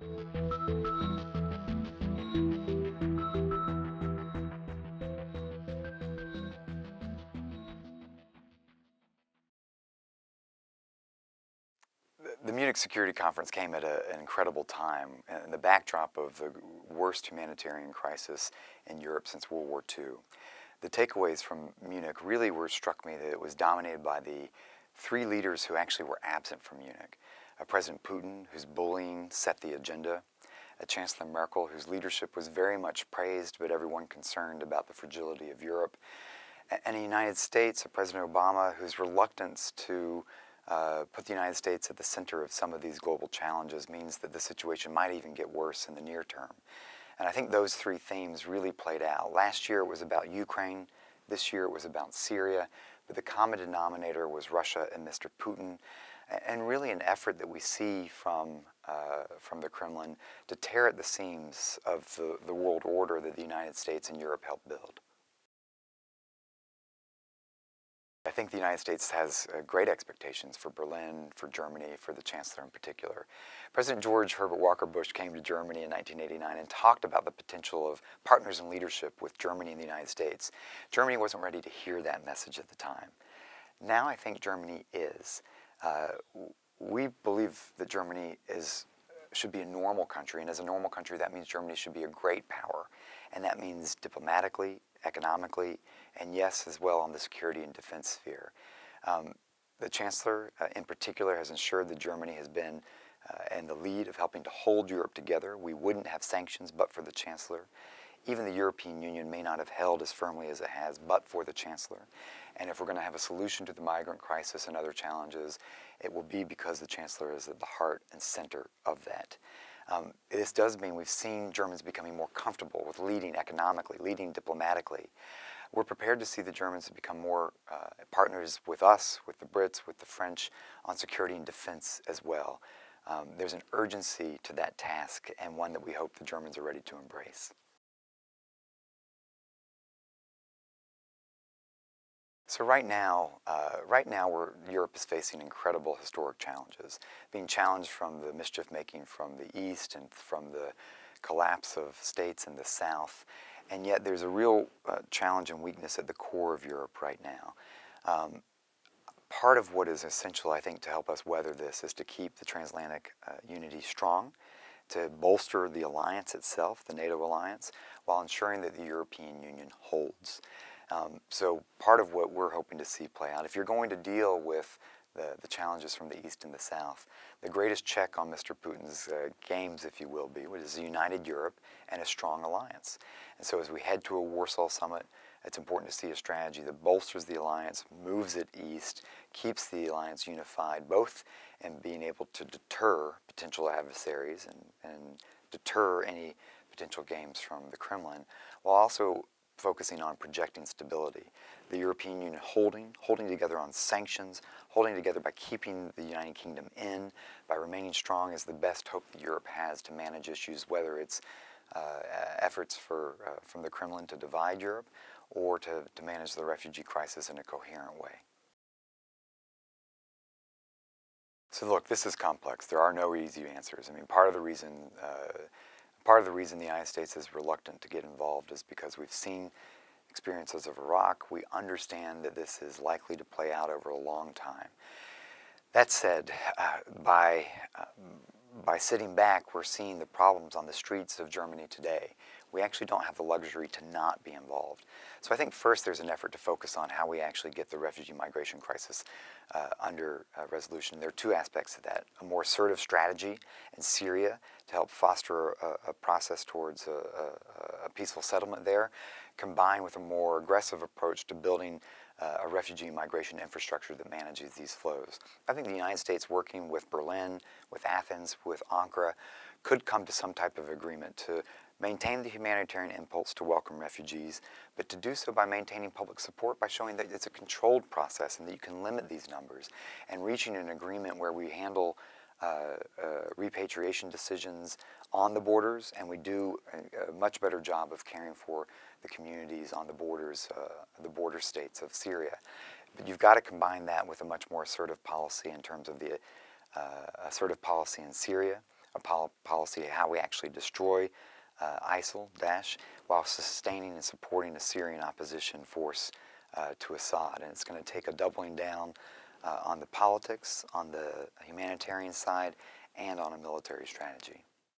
The Munich Security Conference came at an incredible time in the backdrop of the worst humanitarian crisis in Europe since World War II. The takeaways from Munich really struck me that it was dominated by the three leaders who actually were absent from Munich. President Putin, whose bullying set the agenda, Chancellor Merkel, whose leadership was very much praised but everyone concerned about the fragility of Europe, and the United States, President Obama, whose reluctance to put the United States at the center of some of these global challenges means that the situation might even get worse in the near term. And I think those three themes really played out. Last year it was about Ukraine, this year it was about Syria, but the common denominator was Russia and Mr. Putin, and really an effort that we see from the Kremlin to tear at the seams of the world order that the United States and Europe helped build. I think the United States has great expectations for Berlin, for Germany, for the Chancellor in particular. President George Herbert Walker Bush came to Germany in 1989 and talked about the potential of partners in leadership with Germany and the United States. Germany wasn't ready to hear that message at the time. Now I think Germany is. We believe that Germany should be a normal country, and as a normal country that means Germany should be a great power, and that means diplomatically, economically, and yes, as well on the security and defense sphere. The Chancellor, in particular, has ensured that Germany has been in the lead of helping to hold Europe together. We wouldn't have sanctions but for the Chancellor. Even the European Union may not have held as firmly as it has but for the Chancellor. And if we're going to have a solution to the migrant crisis and other challenges, it will be because the Chancellor is at the heart and center of that. This does mean we've seen Germans becoming more comfortable with leading economically, leading diplomatically. We're prepared to see the Germans become more partners with us, with the Brits, with the French on security and defense as well. There's an urgency to that task and one that we hope the Germans are ready to embrace. So right now Europe is facing incredible historic challenges, being challenged from the mischief-making from the east and from the collapse of states in the south, and yet there's a real challenge and weakness at the core of Europe right now. Part of what is essential, I think, to help us weather this is to keep the transatlantic unity strong, to bolster the alliance itself, the NATO alliance, while ensuring that the European Union holds. So part of what we're hoping to see play out, if you're going to deal with the challenges from the East and the South, the greatest check on Mr. Putin's games, if you will, is a united Europe and a strong alliance. And so as we head to a Warsaw summit, it's important to see a strategy that bolsters the alliance, moves it east, keeps the alliance unified, both in being able to deter potential adversaries and deter any potential games from the Kremlin, while also focusing on projecting stability. The European Union holding together on sanctions, holding together by keeping the United Kingdom in, by remaining strong is the best hope that Europe has to manage issues, whether it's efforts from the Kremlin to divide Europe or to manage the refugee crisis in a coherent way. So look, this is complex. There are no easy answers. I mean, part of the reason the United States is reluctant to get involved is because we've seen experiences of Iraq. We understand that this is likely to play out over a long time. That said, by sitting back, we're seeing the problems on the streets of Germany today. We actually don't have the luxury to not be involved. So I think first there's an effort to focus on how we actually get the refugee migration crisis under resolution. There are two aspects to that: a more assertive strategy in Syria to help foster a process towards a peaceful settlement there, combined with a more aggressive approach to building a refugee migration infrastructure that manages these flows. I think the United States, working with Berlin, with Athens, with Ankara, could come to some type of agreement to maintain the humanitarian impulse to welcome refugees, but to do so by maintaining public support, by showing that it's a controlled process and that you can limit these numbers, and reaching an agreement where we handle repatriation decisions on the borders, and we do a much better job of caring for the communities on the borders, the border states of Syria. But you've got to combine that with a much more assertive policy in terms of the assertive policy in Syria, policy how we actually destroy ISIL, Daesh, while sustaining and supporting the Syrian opposition force to Assad. And it's going to take a doubling down on the politics, on the humanitarian side, and on a military strategy.